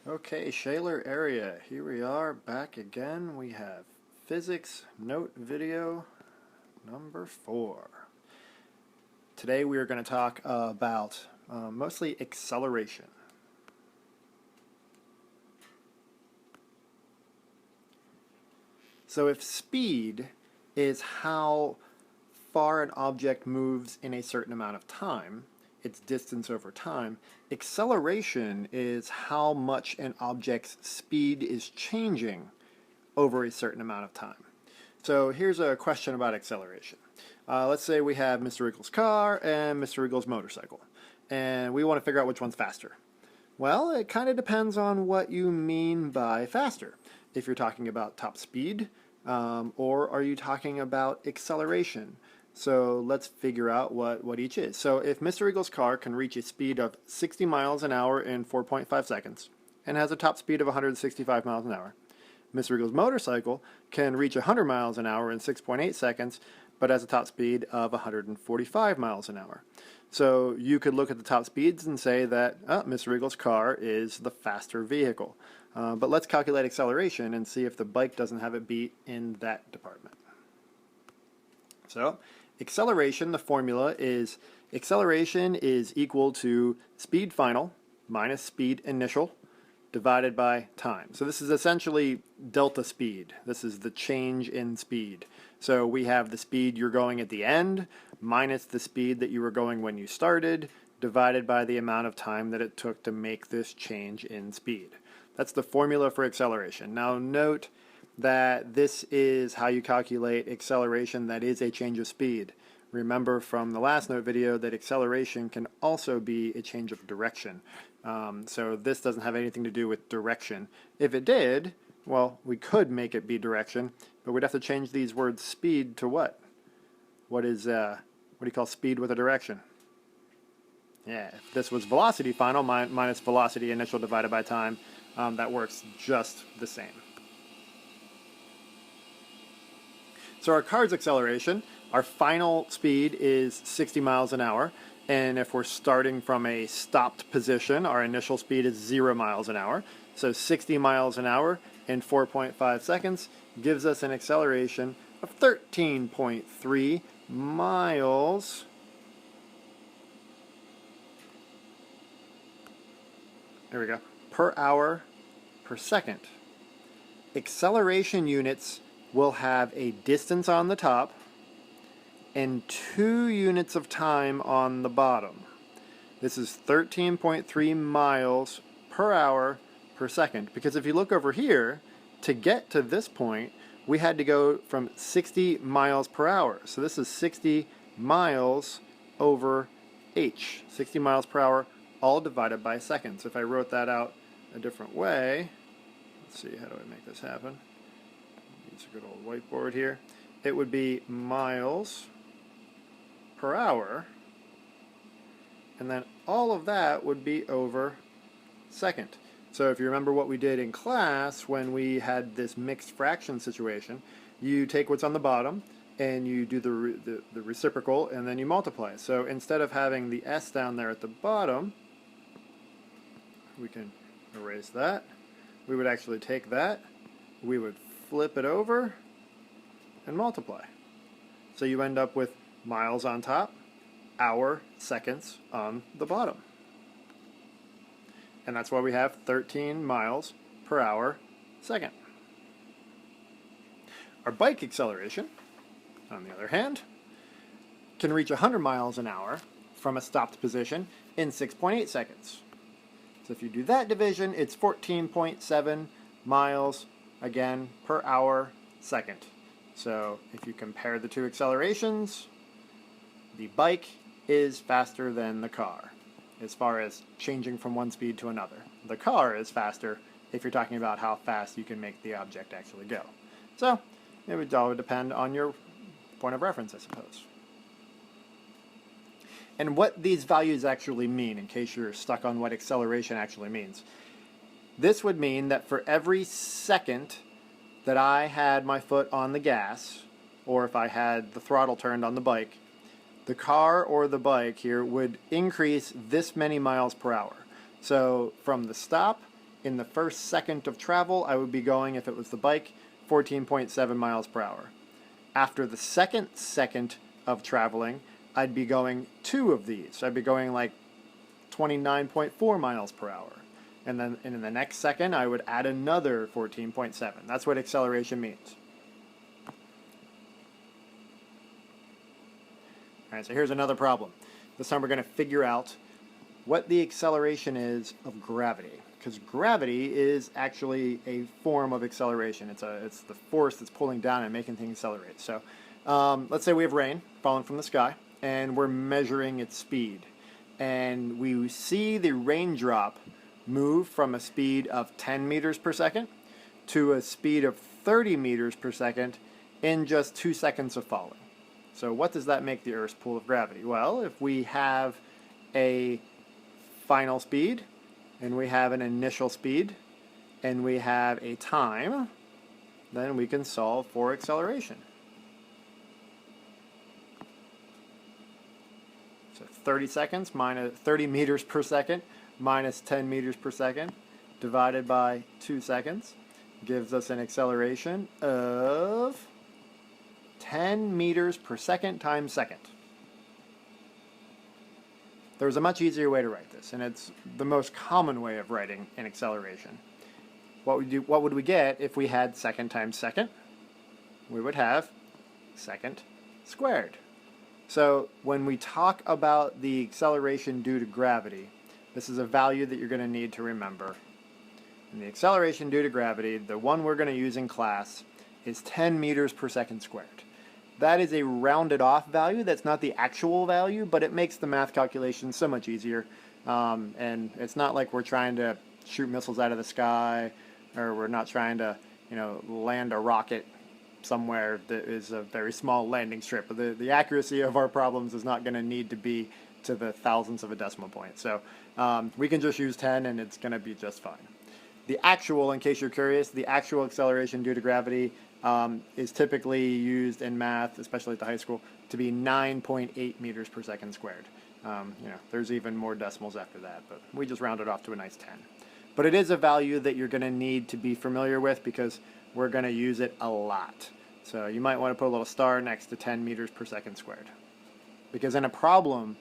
Okay, Shaler area. Here we are back again. We have physics note video number 4. Today we are going to talk about mostly acceleration. So if speed is how far an object moves in a certain amount of time, its distance over time, acceleration is how much an object's speed is changing over a certain amount of time. So here's a question about acceleration. Let's say we have Mr. Reagle's car and Mr. Reagle's motorcycle, and we want to figure out which one's faster. Well, it kind of depends on what you mean by faster. If you're talking about top speed, or are you talking about acceleration? So let's figure out what each is. So if Mr. Reagle's car can reach a speed of 60 miles an hour in 4.5 seconds and has a top speed of 165 miles an hour, Mr. Reagle's motorcycle can reach 100 miles an hour in 6.8 seconds but has a top speed of 145 miles an hour. So you could look at the top speeds and say that Mr. Reagle's car is the faster vehicle. But let's calculate acceleration and see if the bike doesn't have it beat in that department. So acceleration, the formula is acceleration is equal to speed final minus speed initial divided by time. So this is essentially delta speed. This is the change in speed. So we have the speed you're going at the end minus the speed that you were going when you started divided by the amount of time that it took to make this change in speed. That's the formula for acceleration. Now note that this is how you calculate acceleration that is a change of speed. Remember from the last note video that acceleration can also be a change of direction. So this doesn't have anything to do with direction. If it did, well, we could make it be direction, but we'd have to change these words speed to what? What do you call speed with a direction? Yeah, if this was velocity final minus velocity initial divided by time, that works just the same. So our car's acceleration, our final speed is 60 miles an hour. And if we're starting from a stopped position, our initial speed is 0 miles an hour. So 60 miles an hour in 4.5 seconds gives us an acceleration of 13.3 miles there we go, per hour per second. Acceleration units will have a distance on the top and 2 units of time on the bottom. This is 13.3 miles per hour per second. Because if you look over here, to get to this point, we had to go from 60 miles per hour. So this is 60 miles over h. 60 miles per hour, all divided by seconds. If I wrote that out a different way, let's see, how do I make this happen? Use a good old whiteboard here. It would be miles per hour, and then all of that would be over second. So if you remember what we did in class when we had this mixed fraction situation, you take what's on the bottom and you do the reciprocal and then you multiply. So instead of having the s down there at the bottom, we can erase that. We would actually take that, we would flip it over and multiply. So you end up with miles on top, hour, seconds on the bottom. And that's why we have 13 miles per hour second. Our bike acceleration, on the other hand, can reach 100 miles an hour from a stopped position in 6.8 seconds. So if you do that division, it's 14.7 miles, again, per hour second. So if you compare the two accelerations, the bike is faster than the car as far as changing from one speed to another. The car is faster if you're talking about how fast you can make the object actually go. So it would all depend on your point of reference, I suppose. And what these values actually mean, in case you're stuck on what acceleration actually means. This would mean that for every second that I had my foot on the gas, or if I had the throttle turned on the bike, the car or the bike here would increase this many miles per hour. So from the stop in the first second of travel, I would be going, if it was the bike, 14.7 miles per hour. After the second of traveling, I'd be going 2 of these. I'd be going like 29.4 miles per hour. And then in the next second, I would add another 14.7. That's what acceleration means. All right, so here's another problem. This time we're going to figure out what the acceleration is of gravity. Because gravity is actually a form of acceleration. It's the force that's pulling down and making things accelerate. So let's say we have rain falling from the sky, and we're measuring its speed. And we see the raindrop move from a speed of 10 meters per second to a speed of 30 meters per second in just 2 seconds of falling. So what does that make the Earth's pull of gravity? Well, if we have a final speed, and we have an initial speed, and we have a time, then we can solve for acceleration. So 30 meters per second minus 10 meters per second divided by 2 seconds gives us an acceleration of 10 meters per second times second. There's a much easier way to write this, and it's the most common way of writing an acceleration. What would we get if we had second times second? We would have second squared. So when we talk about the acceleration due to gravity, this is a value that you're going to need to remember. And the acceleration due to gravity, the one we're going to use in class, is 10 meters per second squared. That is a rounded off value. That's not the actual value, but it makes the math calculation so much easier. And it's not like we're trying to shoot missiles out of the sky, or we're not trying to, land a rocket somewhere that is a very small landing strip. The accuracy of our problems is not going to need to be to the thousandths of a decimal point. So we can just use 10 and it's going to be just fine. The actual, in case you're curious, the actual acceleration due to gravity is typically used in math, especially at the high school, to be 9.8 meters per second squared. There's even more decimals after that, but we just round it off to a nice 10. But it is a value that you're going to need to be familiar with because we're going to use it a lot. So you might want to put a little star next to 10 meters per second squared. Because in a problem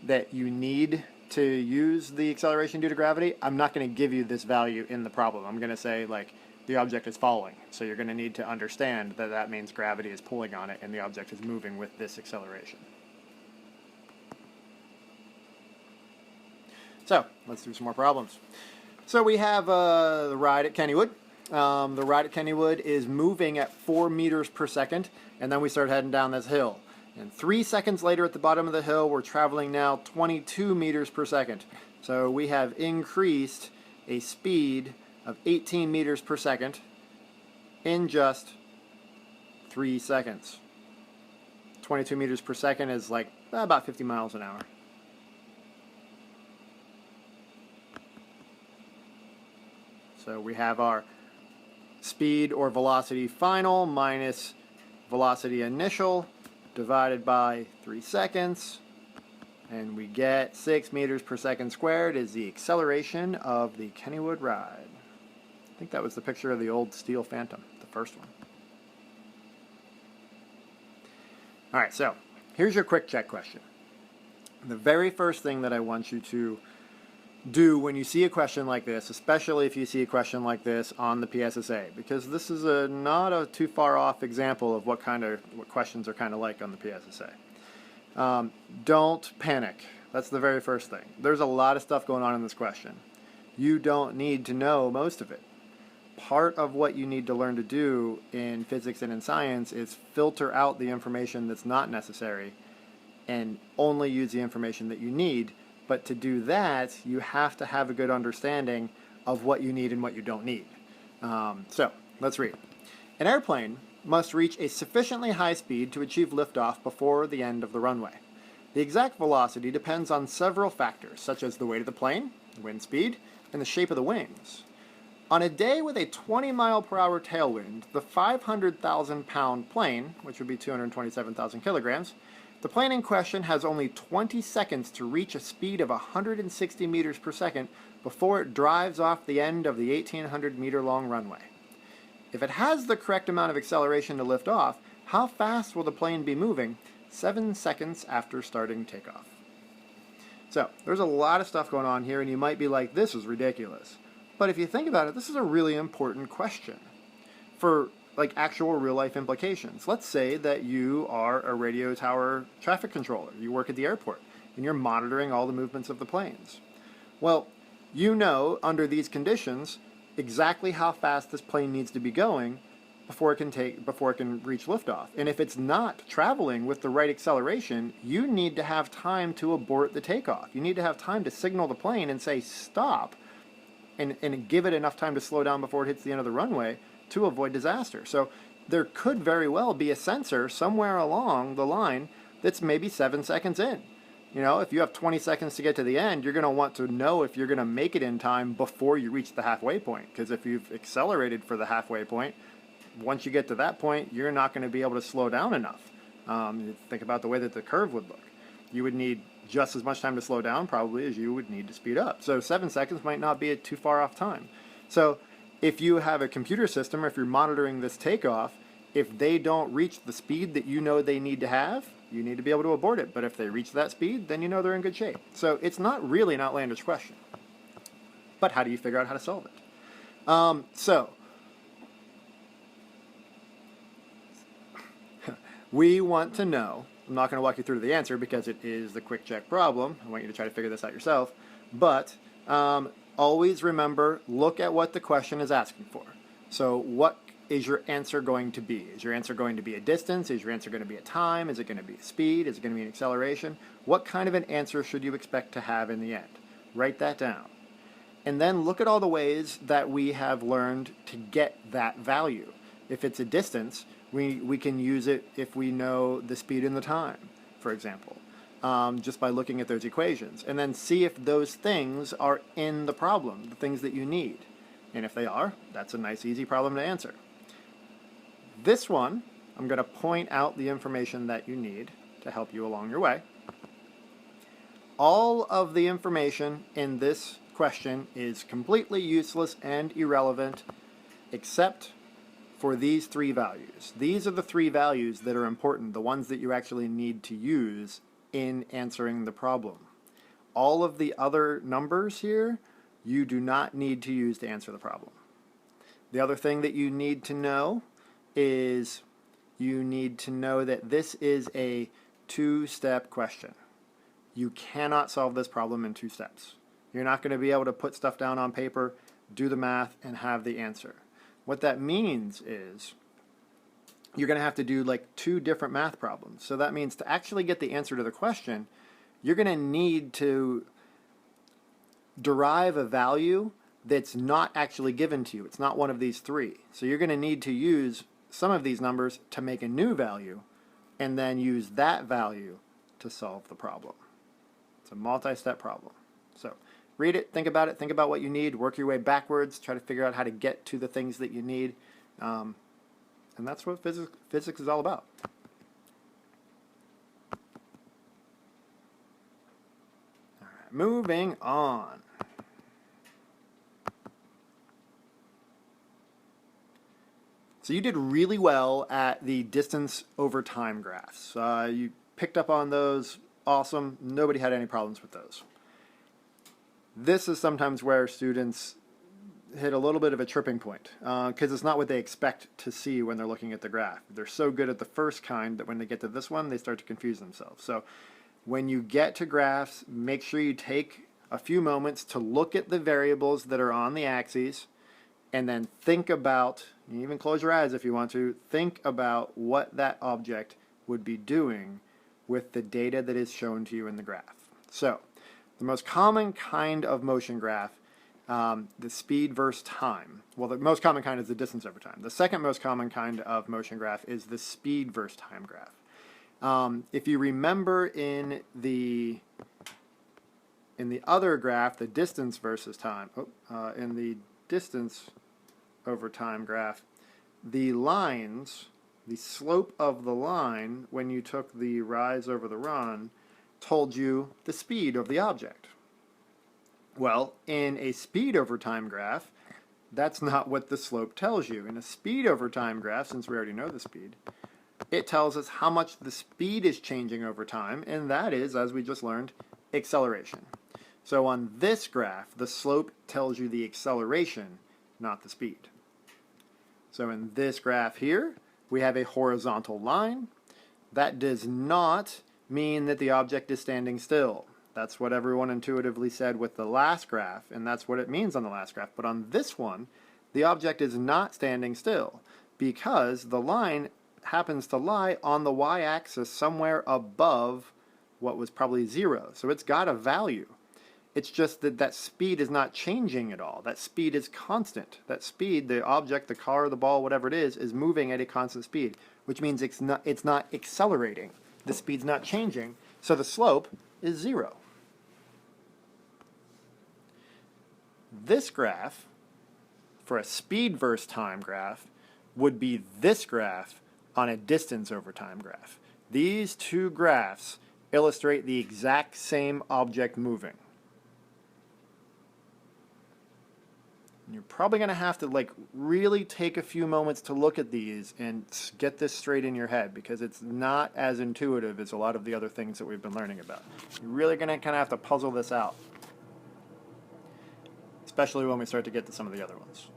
that you need to use the acceleration due to gravity, I'm not going to give you this value in the problem. I'm going to say, the object is falling. So you're going to need to understand that that means gravity is pulling on it and the object is moving with this acceleration. So let's do some more problems. So we have the ride at Kennywood. The ride at Kennywood is moving at 4 meters per second, and then we start heading down this hill. And 3 seconds later at the bottom of the hill, we're traveling now 22 meters per second. So we have increased a speed of 18 meters per second in just 3 seconds. 22 meters per second is about 50 miles an hour. So we have our speed or velocity final minus velocity initial divided by 3 seconds, and we get 6 meters per second squared is the acceleration of the Kennywood ride. I think that was the picture of the old steel Phantom, the first one. Alright, so here's your quick check question. The very first thing that I want you to do when you see a question like this, especially if you see a question like this on the PSSA, because this is not a too far off example of what questions are kind of like on the PSSA. Don't panic. That's the very first thing. There's a lot of stuff going on in this question. You don't need to know most of it. Part of what you need to learn to do in physics and in science is filter out the information that's not necessary and only use the information that you need. But to do that, you have to have a good understanding of what you need and what you don't need. So, let's read. An airplane must reach a sufficiently high speed to achieve liftoff before the end of the runway. The exact velocity depends on several factors, such as the weight of the plane, the wind speed, and the shape of the wings. On a day with a 20-mile-per-hour tailwind, the 500,000-pound plane, which would be 227,000 kilograms, The plane in question has only 20 seconds to reach a speed of 160 meters per second before it drives off the end of the 1,800 meter long runway. If it has the correct amount of acceleration to lift off, how fast will the plane be moving 7 seconds after starting takeoff? So, there's a lot of stuff going on here, and you might be like, this is ridiculous. But if you think about it, this is a really important question for like actual real life implications. Let's say that you are a radio tower traffic controller. You work at the airport and you're monitoring all the movements of the planes. Well, you know under these conditions exactly how fast this plane needs to be going before it can reach liftoff. And if it's not traveling with the right acceleration, you need to have time to abort the takeoff. You need to have time to signal the plane and say stop and give it enough time to slow down before it hits the end of the runway to avoid disaster. So there could very well be a sensor somewhere along the line that's maybe 7 seconds in. You know, if you have 20 seconds to get to the end, you're going to want to know if you're going to make it in time before you reach the halfway point. Because if you've accelerated for the halfway point, once you get to that point, you're not going to be able to slow down enough. Think about the way that the curve would look. You would need just as much time to slow down probably as you would need to speed up. So 7 seconds might not be a too far off time. So if you have a computer system or if you're monitoring this takeoff, if they don't reach the speed that you know they need to have, you need to be able to abort it. But if they reach that speed, then you know they're in good shape. So it's not really an outlandish question. But how do you figure out how to solve it? We want to know, I'm not going to walk you through the answer because it is the quick check problem. I want you to try to figure this out yourself. But always remember, look at what the question is asking for. So what is your answer going to be? Is your answer going to be a distance? Is your answer going to be a time? Is it going to be a speed? Is it going to be an acceleration? What kind of an answer should you expect to have in the end? Write that down. And then look at all the ways that we have learned to get that value. If it's a distance, we can use it if we know the speed and the time, for example, just by looking at those equations. And then see if those things are in the problem, the things that you need. And if they are, that's a nice, easy problem to answer. This one, I'm going to point out the information that you need to help you along your way. All of the information in this question is completely useless and irrelevant except for these three values. These are the three values that are important, the ones that you actually need to use in answering the problem. All of the other numbers here, you do not need to use to answer the problem. The other thing that you need to know is you need to know that this is a two-step question. You cannot solve this problem in 2 steps. You're not going to be able to put stuff down on paper, do the math, and have the answer. What that means is you're going to have to do like 2 different math problems. So that means to actually get the answer to the question, you're going to need to derive a value that's not actually given to you. It's not one of these 3. So you're going to need to use some of these numbers to make a new value and then use that value to solve the problem. It's a multi-step problem. So read it, think about what you need, work your way backwards, try to figure out how to get to the things that you need. And that's what physics is all about. All right, moving on. So you did really well at the distance over time graphs. You picked up on those. Awesome. Nobody had any problems with those. This is sometimes where students hit a little bit of a tripping point because it's not what they expect to see when they're looking at the graph. They're so good at the first kind that when they get to this one, they start to confuse themselves. So when you get to graphs, make sure you take a few moments to look at the variables that are on the axes and then think about, you even close your eyes if you want to, think about what that object would be doing with the data that is shown to you in the graph. So the most common kind of motion graph, the speed versus time. Well, the most common kind is the distance over time. The second most common kind of motion graph is the speed versus time graph. If you remember in the other graph, the distance versus time, in the distance over time graph, the lines The slope of the line, when you took the rise over the run, told you the speed of the object. Well, in a speed over time graph, that's not what the slope tells you. In a speed over time graph, since we already know the speed, it tells us how much the speed is changing over time, and that is, as we just learned, acceleration. So on this graph, the slope tells you the acceleration, not the speed. So in this graph here, we have a horizontal line. That does not mean that the object is standing still. That's what everyone intuitively said with the last graph, and that's what it means on the last graph. But on this one, the object is not standing still because the line happens to lie on the y-axis somewhere above what was probably 0. So it's got a value. It's just that that speed is not changing at all. That speed is constant. That speed, the object, the car, the ball, whatever it is moving at a constant speed, which means it's not accelerating. The speed's not changing, so the slope is 0. This graph, for a speed versus time graph, would be this graph on a distance over time graph. These two graphs illustrate the exact same object moving. And you're probably going to have to really take a few moments to look at these and get this straight in your head, because it's not as intuitive as a lot of the other things that we've been learning about. You're really going to kind of have to puzzle this out, especially when we start to get to some of the other ones.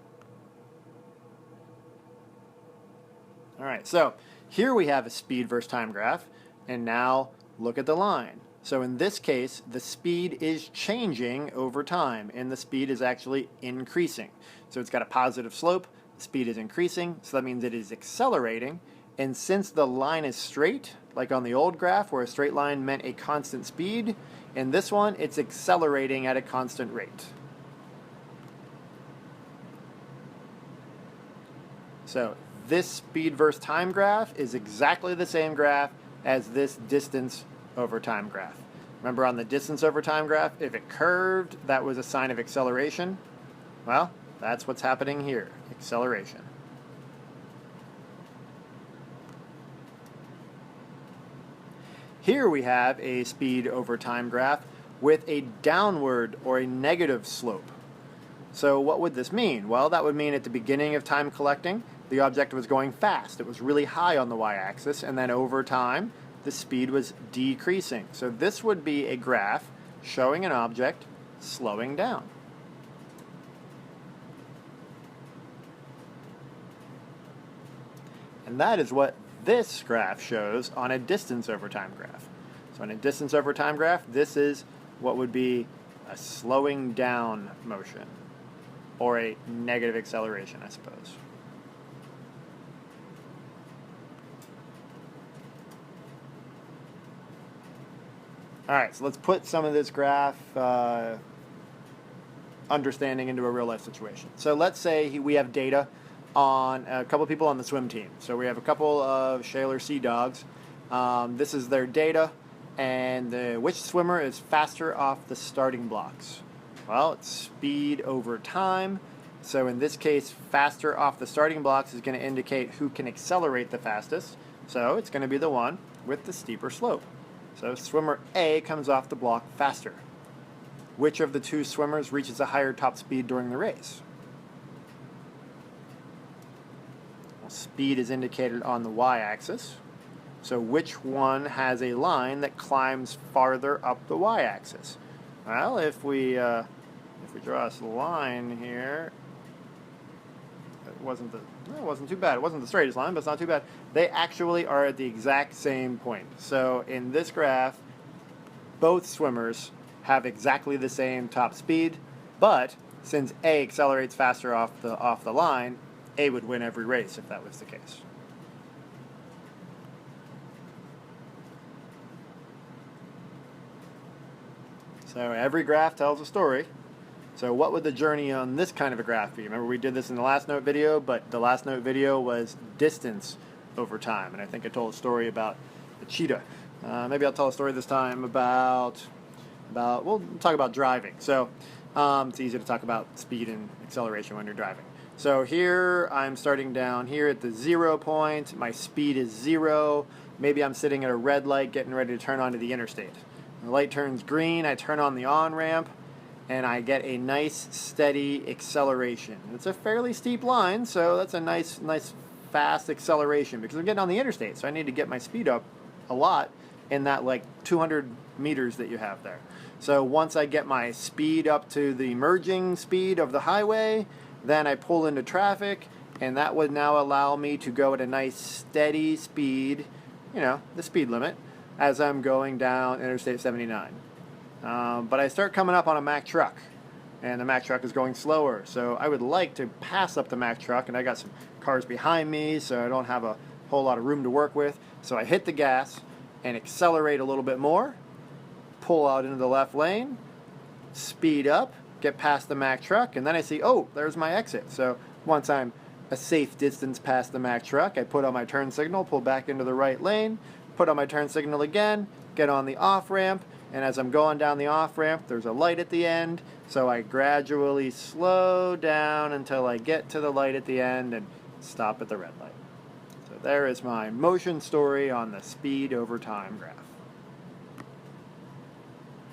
All right, so here we have a speed versus time graph, and now look at the line. So in this case, the speed is changing over time, and the speed is actually increasing. So it's got a positive slope, the speed is increasing, so that means it is accelerating. And since the line is straight, like on the old graph where a straight line meant a constant speed, in this one it's accelerating at a constant rate. So this speed versus time graph is exactly the same graph as this distance over time graph. Remember, on the distance over time graph, if it curved, that was a sign of acceleration. Well, that's what's happening here, acceleration. Here we have a speed over time graph with a downward or a negative slope. So what would this mean? Well, that would mean at the beginning of time collecting, the object was going fast. It was really high on the y-axis, and then over time, the speed was decreasing. So this would be a graph showing an object slowing down. And that is what this graph shows on a distance over time graph. So on a distance over time graph, this is what would be a slowing down motion, or a negative acceleration, I suppose. All right, so let's put some of this graph understanding into a real-life situation. So let's say we have data on a couple of people on the swim team. So we have a couple of Shaler Sea Dogs. This is their data, and which swimmer is faster off the starting blocks? Well, it's speed over time. So in this case, faster off the starting blocks is going to indicate who can accelerate the fastest. So it's going to be the one with the steeper slope. So swimmer A comes off the block faster. Which of the two swimmers reaches a higher top speed during the race? Well, speed is indicated on the y-axis. So which one has a line that climbs farther up the y-axis? Well, if we draw a line here, it wasn't too bad. It wasn't the straightest line, but it's not too bad. They actually are at the exact same point. So in this graph, both swimmers have exactly the same top speed, but since A accelerates faster off the line, A would win every race if that was the case. So every graph tells a story. So what would the journey on this kind of a graph be? Remember, we did this in the last note video, but the last note video was distance over time, and I think I told a story about the cheetah. Maybe I'll tell a story this time about we'll talk about driving. So it's easy to talk about speed and acceleration when you're driving. So here I'm starting down here at the 0 point. My speed is 0. Maybe I'm sitting at a red light getting ready to turn onto the interstate. The light turns green, I turn on the on-ramp, and I get a nice steady acceleration. It's a fairly steep line, so that's a nice fast acceleration because I'm getting on the interstate, so I need to get my speed up a lot in that like 200 meters that you have there. So once I get my speed up to the merging speed of the highway, then I pull into traffic, and that would now allow me to go at a nice steady speed, you know, the speed limit, as I'm going down Interstate 79. But I start coming up on a Mack truck, and the Mack truck is going slower. So I would like to pass up the Mack truck, and I got some cars behind me, so I don't have a whole lot of room to work with. So I hit the gas and accelerate a little bit more, pull out into the left lane, speed up, get past the Mack truck, and then I see, oh, there's my exit. So once I'm a safe distance past the Mack truck, I put on my turn signal, pull back into the right lane, put on my turn signal again, get on the off-ramp, and as I'm going down the off-ramp, there's a light at the end, so I gradually slow down until I get to the light at the end and stop at the red light. So there is my motion story on the speed over time graph.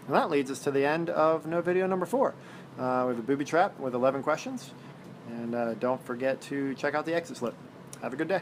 And that leads us to the end of video number 4. We have a booby trap with 11 questions, and don't forget to check out the exit slip. Have a good day.